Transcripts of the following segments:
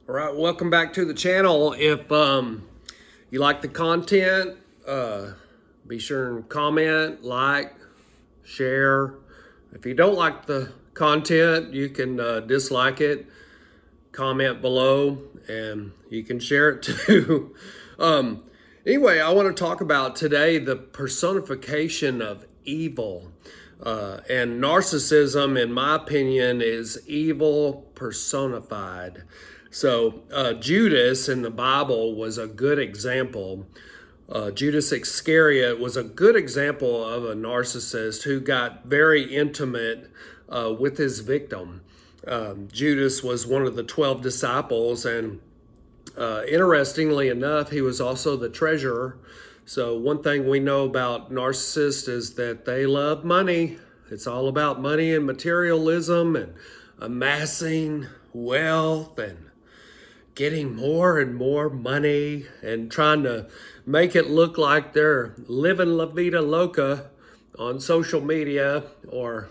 All right, welcome back to the channel. If you like the content, be sure and comment, like, share. If you don't like the content, you can dislike it, comment below, and you can share it too. Anyway, I want to talk about today the personification of evil. And narcissism, in my opinion, is evil personified. So Judas in the Bible was a good example. Judas Iscariot was a good example of a narcissist who got very intimate with his victim. Judas was one of the 12 disciples, and interestingly enough, he was also the treasurer. So one thing we know about narcissists is that they love money. It's all about money and materialism and amassing wealth and getting more and more money and trying to make it look like they're living La Vida Loca on social media or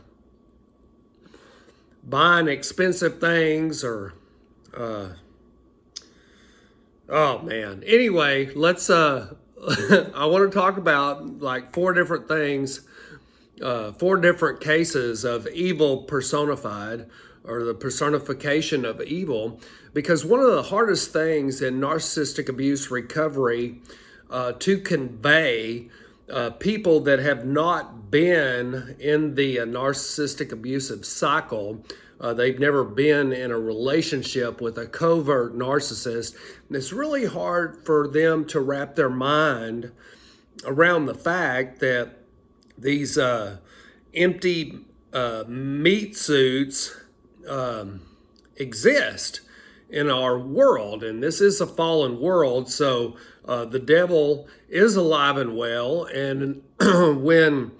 buying expensive things or oh man. Anyway, let's I want to talk about like four different things, four different cases of evil personified, or the personification of evil, because one of the hardest things in narcissistic abuse recovery to convey people that have not been in the narcissistic abusive cycle. They've never been in a relationship with a covert narcissist. And it's really hard for them to wrap their mind around the fact that these empty meat suits exist in our world. And this is a fallen world, so the devil is alive and well. And when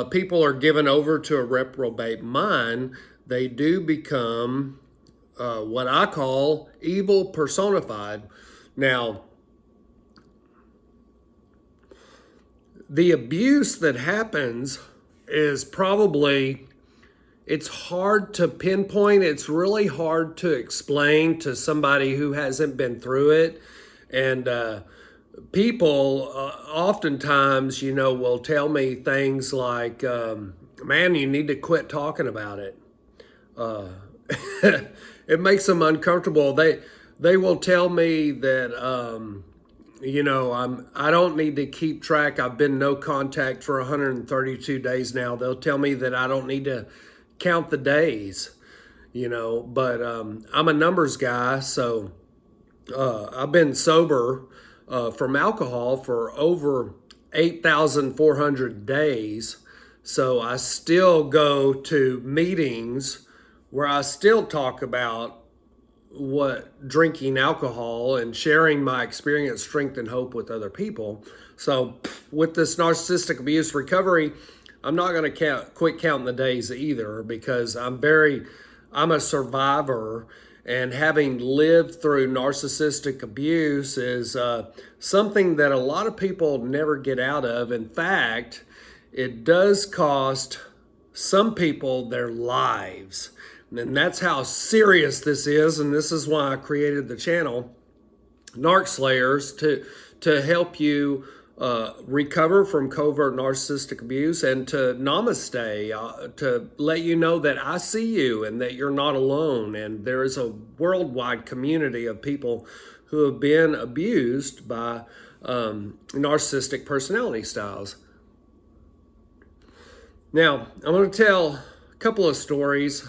people are given over to a reprobate mind, they do become what I call evil personified. Now, the abuse that happens is probably, it's hard to pinpoint. It's really hard to explain to somebody who hasn't been through it. And people oftentimes, will tell me things like, man, you need to quit talking about it. It makes them uncomfortable. They will tell me that, I don't need to keep track. I've been no contact for 132 days now. They'll tell me that I don't need to count the days, but I'm a numbers guy. So I've been sober from alcohol for over 8,400 days. So I still go to meetings where I still talk about what drinking alcohol and sharing my experience, strength, and hope with other people. So with this narcissistic abuse recovery, I'm not going to quit counting the days either, because I'm a survivor, and having lived through narcissistic abuse is something that a lot of people never get out of. In fact, it does cost some people their lives. And that's how serious this is. And this is why I created the channel, Narc Slayers, to help you recover from covert narcissistic abuse, and to namaste, to let you know that I see you and that you're not alone. And there is a worldwide community of people who have been abused by narcissistic personality styles. Now, I'm going to tell a couple of stories.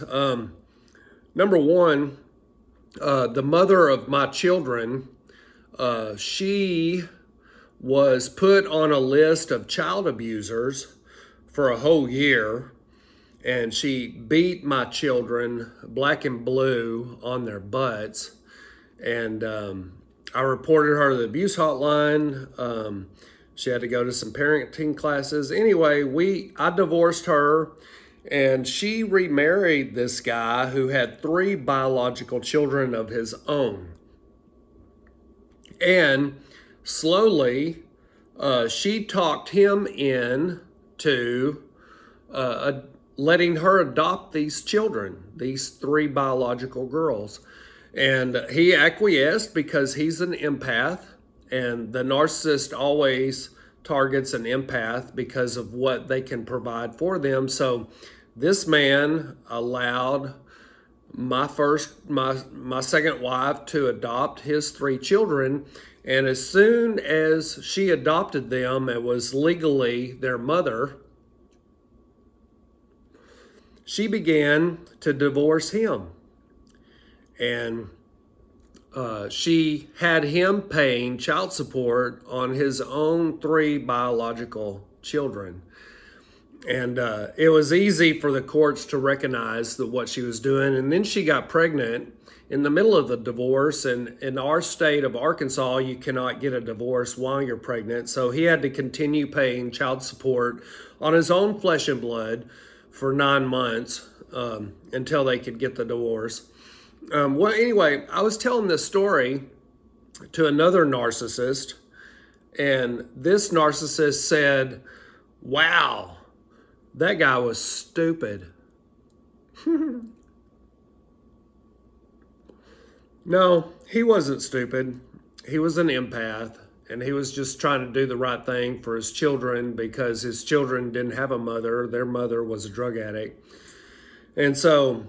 Number one, the mother of my children, she was put on a list of child abusers for a whole year, and she beat my children black and blue on their butts. And I reported her to the abuse hotline. She had to go to some parenting classes. Anyway, I divorced her, and she remarried this guy who had 3 biological children of his own. And slowly, she talked him in to letting her adopt these children, these 3 biological girls. And he acquiesced because he's an empath, and the narcissist always targets an empath because of what they can provide for them. So this man allowed my second wife to adopt his three children, and as soon as she adopted them, it was legally their mother, she began to divorce him. And she had him paying child support on his own three biological children. And it was easy for the courts to recognize what she was doing. And then she got pregnant in the middle of the divorce. And in our state of Arkansas, you cannot get a divorce while you're pregnant. So he had to continue paying child support on his own flesh and blood for 9 months until they could get the divorce. Well, anyway, I was telling this story to another narcissist, and this narcissist said, "Wow, that guy was stupid." No, he wasn't stupid. He was an empath, and he was just trying to do the right thing for his children because his children didn't have a mother. Their mother was a drug addict. And so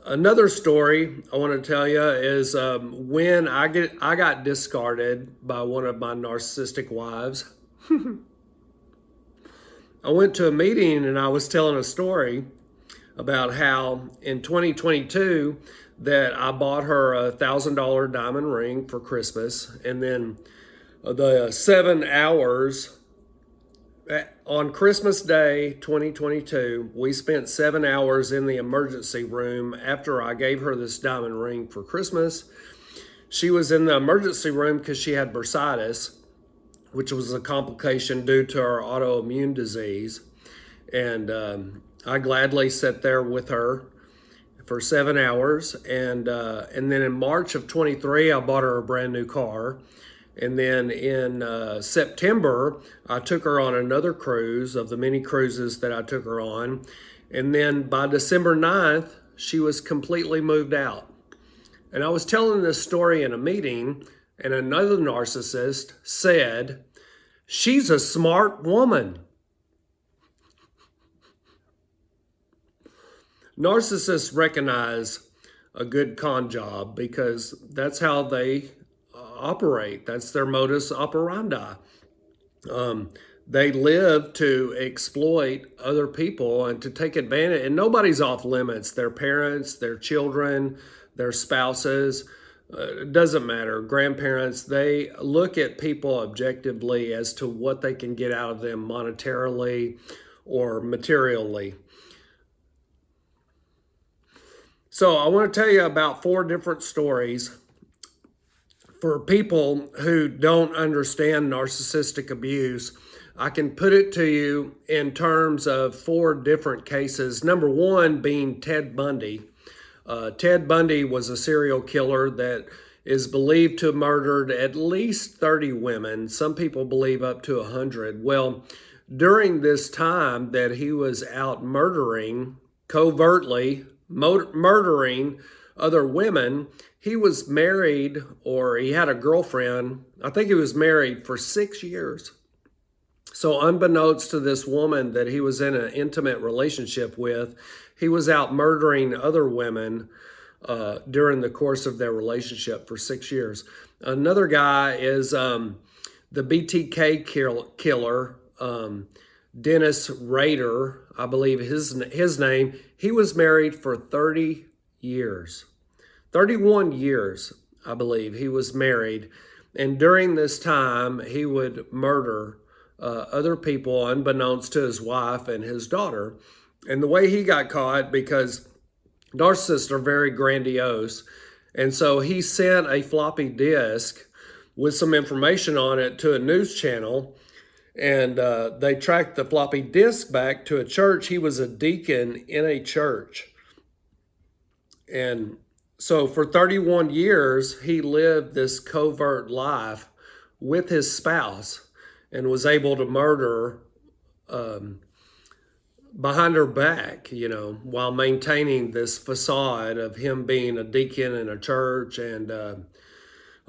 another story I want to tell you is when I got discarded by one of my narcissistic wives. I went to a meeting and I was telling a story about how in 2022 that I bought her a $1,000 diamond ring for Christmas, and then the 7 hours on Christmas Day 2022, we spent 7 hours in the emergency room after I gave her this diamond ring for Christmas. She was in the emergency room because she had bursitis, which was a complication due to her autoimmune disease. And I gladly sat there with her for 7 hours. And then in March of 23, I bought her a brand new car. And then in September, I took her on another cruise of the many cruises that I took her on. And then by December 9th, she was completely moved out. And I was telling this story in a meeting, and another narcissist said, "She's a smart woman." Narcissists recognize a good con job because that's how they operate. That's their modus operandi. They live to exploit other people and to take advantage, and nobody's off limits. Their parents, their children, their spouses, it doesn't matter. Grandparents, they look at people objectively as to what they can get out of them monetarily or materially. So I want to tell you about 4 different stories for people who don't understand narcissistic abuse. I can put it to you in terms of 4 different cases. Number 1 being Ted Bundy. Ted Bundy was a serial killer that is believed to have murdered at least 30 women. Some people believe up to 100. Well, during this time that he was out murdering, covertly murdering other women, he was married, or he had a girlfriend. I think he was married for 6 years. So unbeknownst to this woman that he was in an intimate relationship with, he was out murdering other women during the course of their relationship for 6 years. Another guy is the BTK killer, Dennis Rader, I believe his name. He was married for 30 years. 31 years, I believe, he was married. And during this time, he would murder other people unbeknownst to his wife and his daughter. And the way he got caught, because narcissists are very grandiose, and so he sent a floppy disk with some information on it to a news channel, and they tracked the floppy disk back to a church. He was a deacon in a church. And so for 31 years, he lived this covert life with his spouse and was able to murder behind her back, while maintaining this facade of him being a deacon in a church and a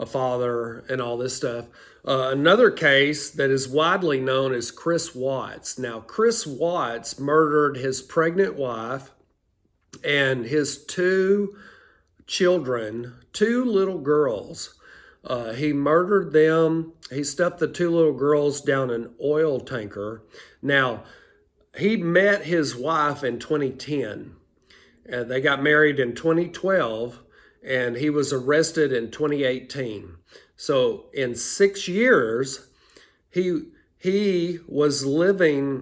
father and all this stuff. Another case that is widely known is Chris Watts. Now, Chris Watts murdered his pregnant wife and his two children, two little girls. He murdered them. He stuffed the two little girls down an oil tanker. Now, he met his wife in 2010. They got married in 2012, and he was arrested in 2018. So in 6 years, he was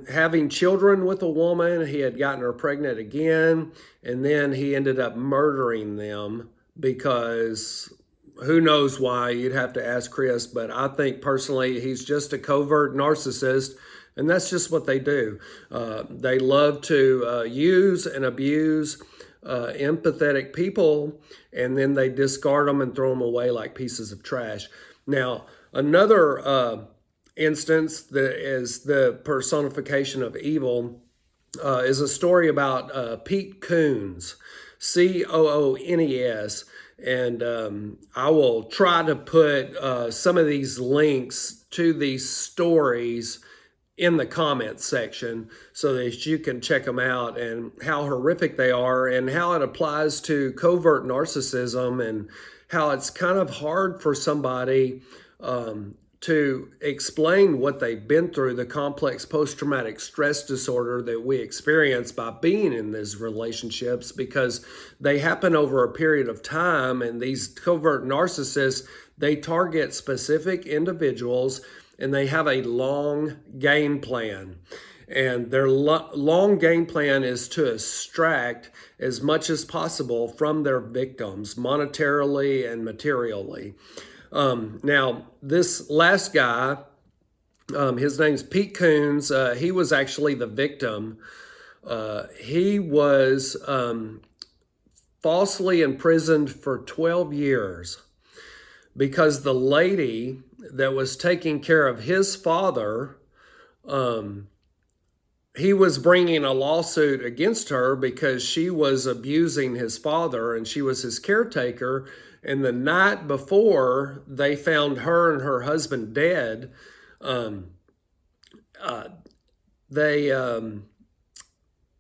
having children with a woman. He had gotten her pregnant again, and then he ended up murdering them because who knows why. You'd have to ask Chris, but I think personally he's just a covert narcissist, and that's just what they do. They love to use and abuse empathetic people, and then they discard them and throw them away like pieces of trash. Now, another instance that is the personification of evil is a story about Pete Coons, Coones. And I will try to put some of these links to these stories in the comments section so that you can check them out and how horrific they are and how it applies to covert narcissism and how it's kind of hard for somebody to explain what they've been through, the complex post-traumatic stress disorder that we experience by being in these relationships, because they happen over a period of time. And these covert narcissists, they target specific individuals and they have a long game plan. And their long game plan is to extract as much as possible from their victims, monetarily and materially. Now, this last guy, his name's Pete Coons. He was actually the victim. He was falsely imprisoned for 12 years because the lady that was taking care of his father, he was bringing a lawsuit against her because she was abusing his father and she was his caretaker. And the night before they found her and her husband dead,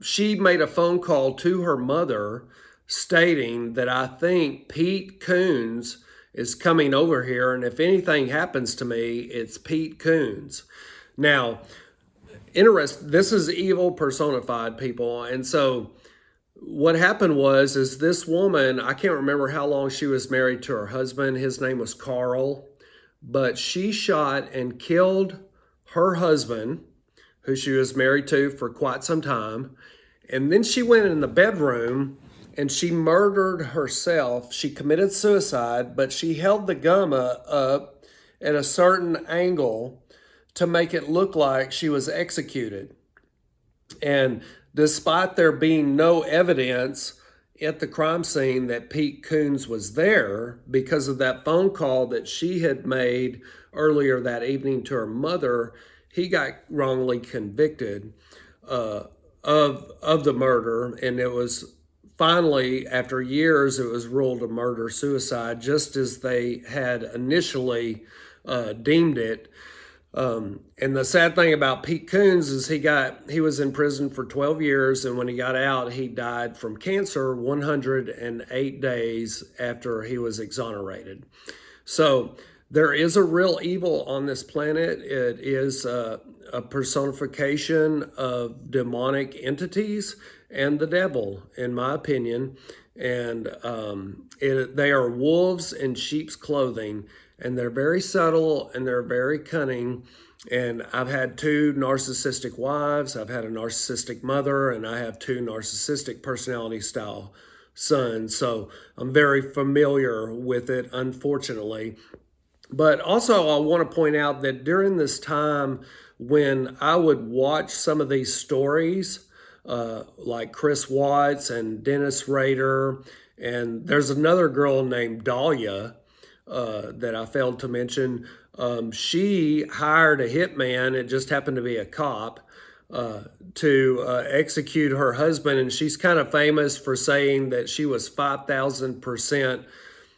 she made a phone call to her mother stating that I think Pete Coons is coming over here, and if anything happens to me, it's Pete Coons. Now, this is evil personified, people. And so what happened is this woman, I can't remember how long she was married to her husband. His name was Carl, but she shot and killed her husband, who she was married to for quite some time. And then she went in the bedroom and she murdered herself. She committed suicide, but she held the gun up at a certain angle to make it look like she was executed. And despite there being no evidence at the crime scene that Pete Coons was there, because of that phone call that she had made earlier that evening to her mother, he got wrongly convicted of the murder. And it was finally, after years, it was ruled a murder-suicide, just as they had initially deemed it. And the sad thing about Pete Coons is he was in prison for 12 years, and when he got out, he died from cancer 108 days after he was exonerated. So there is a real evil on this planet. It is a personification of demonic entities and the devil, in my opinion. And they are wolves in sheep's clothing. And they're very subtle and they're very cunning. And I've had 2 narcissistic wives, I've had a narcissistic mother, and I have 2 narcissistic personality style sons. So I'm very familiar with it, unfortunately. But also I want to point out that during this time when I would watch some of these stories, like Chris Watts and Dennis Rader, and there's another girl named Dahlia, that I failed to mention. She hired a hitman. It just happened to be a cop. to execute her husband. And she's kind of famous for saying that she was 5,000%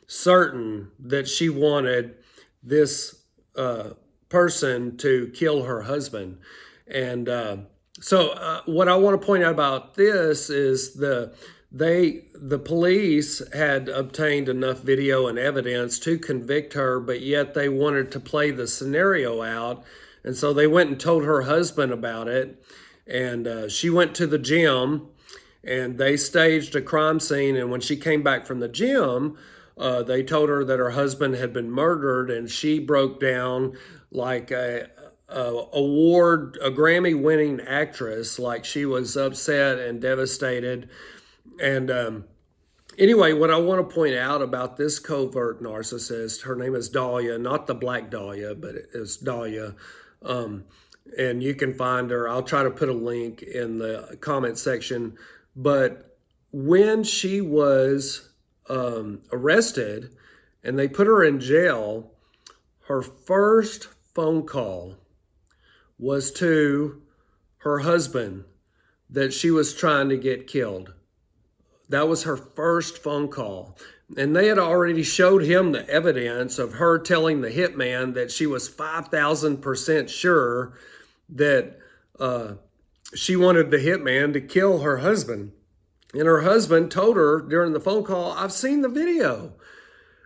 certain that she wanted this person to kill her husband. And so what I want to point out about this is the police had obtained enough video and evidence to convict her, but yet they wanted to play the scenario out. And so they went and told her husband about it. And she went to the gym and they staged a crime scene. And when she came back from the gym, they told her that her husband had been murdered, and she broke down like a Grammy-winning actress, like she was upset and devastated. And anyway, what I want to point out about this covert narcissist, her name is Dahlia, not the Black Dahlia, but it's Dahlia. And you can find her. I'll try to put a link in the comment section. But when she was arrested and they put her in jail, her first phone call was to her husband that she was trying to get killed. That was her first phone call. And they had already showed him the evidence of her telling the hitman that she was 5,000% sure that she wanted the hitman to kill her husband. And her husband told her during the phone call, "I've seen the video."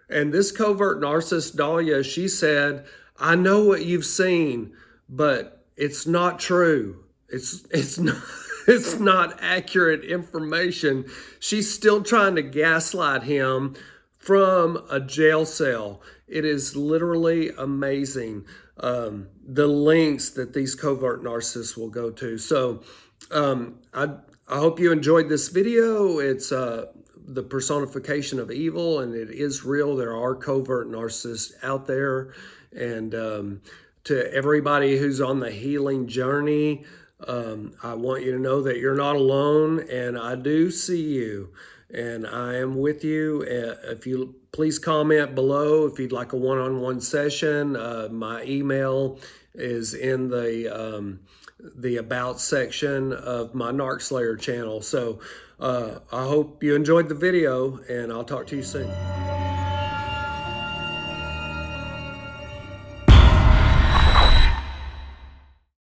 And this covert narcissist, Dahlia, she said, "I know what you've seen, but it's not true. It's not it's not accurate information." She's still trying to gaslight him from a jail cell. It is literally amazing, the lengths that these covert narcissists will go to. So I hope you enjoyed this video. It's the personification of evil, and it is real. There are covert narcissists out there. And to everybody who's on the healing journey, I want you to know that you're not alone, and I do see you, and I am with you. If you please comment below if you'd like a one-on-one session. My email is in the About section of my Narc Slayer channel. So I hope you enjoyed the video, and I'll talk to you soon.